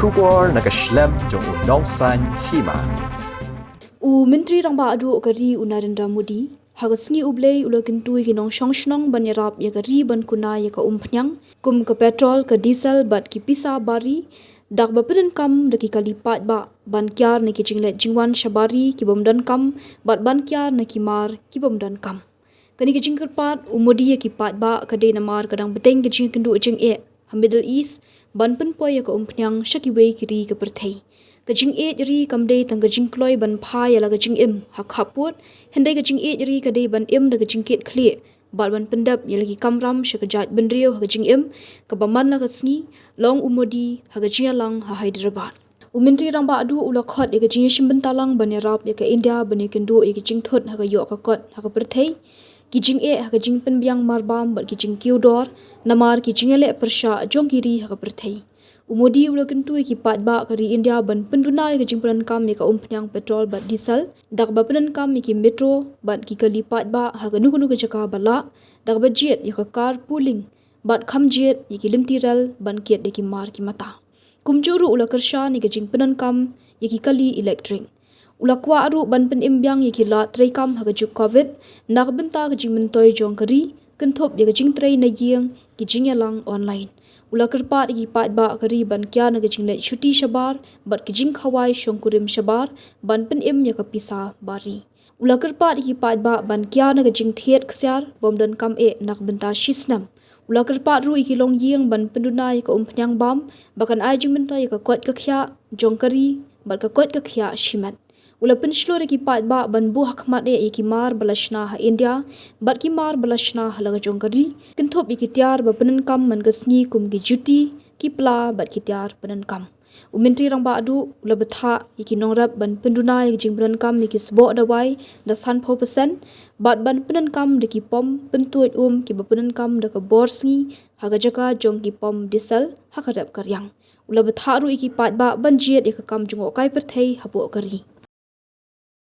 Shabar nakaslem jong unongsan Hima. Menteri Rangba Adu Kari Narendra Modi hagasngi ublei ula Kyntiew ginong shongshnong banyarap ya kari ban kuna ya ka umpnyang kum ka petrol ka diesel bat ki pisa bari dak bapeden kam daki kalipat ba ban Kiar na ki jinglet jingwan Shabari ki bomdan kam bat ban Kiar na ki mar ki bomdan kam kani ki jingkerpat umodi ya ki pat ba kade namar kadang beteng ki jing kendu jing Middle East ban penpoy ya ka umpnyang shakiwei kiri ka perthei kajing ri kamdei tang kajing kloi ban pha ya la kajing hak haput hendai kajing ri kadei ban da kajing ket khli bal ban pendap ya lagi kamram shakajat ban rio kajing ka baman la kasni long umodi hagajia lang ha Hyderabad Menteri Rangba Adu ula khot ya kajing shimbentalang ban yarap ya ka India ban kendo ya kajing thot ha ka yo ka kot ha ka perthei kijing ha kajing penbiang marbam bat kijing kiudor namar kijing le persha jong kiri ha ka perthei Umodi ula Kyntiew ki pat ba kari India ban penduna ki jingpuran kam ka umpnyang petrol bat diesel dak ba penan kam ki metro bat ki kali pat ba ha ganu ganu ka jaka bala dak ba jet ka carpooling bat kham jet ki lintiral ban kiet de ki mar ki mata kumjuru ula kersha ni ka jingpuran kam ki kali electric ula kwa aru ban pen imbyang ki la trei kam ha juk covid nak benta ka jingmentoi jong kari kenthop ka jing trei na yeng ki jingyalang online ula kerpat ki pat ba kari ban kya na gijingle shuti Shabar bat kijing khawai shongkurim Shabar ban pen ya ka pisa bari ula kerpat ki pat ba ban kya na gijing thiet ksyar bomdan kam nak benta shisnam ula kerpat ru ki long yeng ban penduna ka umpnyang bam bakan ai jingmenta ka kot ka khya jongkari bat ka kot ka khya shimat ula penshlo ki pat ba ban bu hakmat ki mar balashna ha India bat ki mar balashna halaga jongkari kenthop ki tiar ba penen kam man gasni kum ki juti ki pla bat ki tiar penen kam Menteri Rangba Adu ula betha ki nongrap ban penduna ki jingpran kam ki sbo dawai da san 4% bat ban penen kam de ki pom pentuit ki ba penen kam da ka borsngi haga jaka jong ki pom diesel hakarap karyang ula betha ru ki pat ba ban jiet ka kam jungo kai perthei hapo kari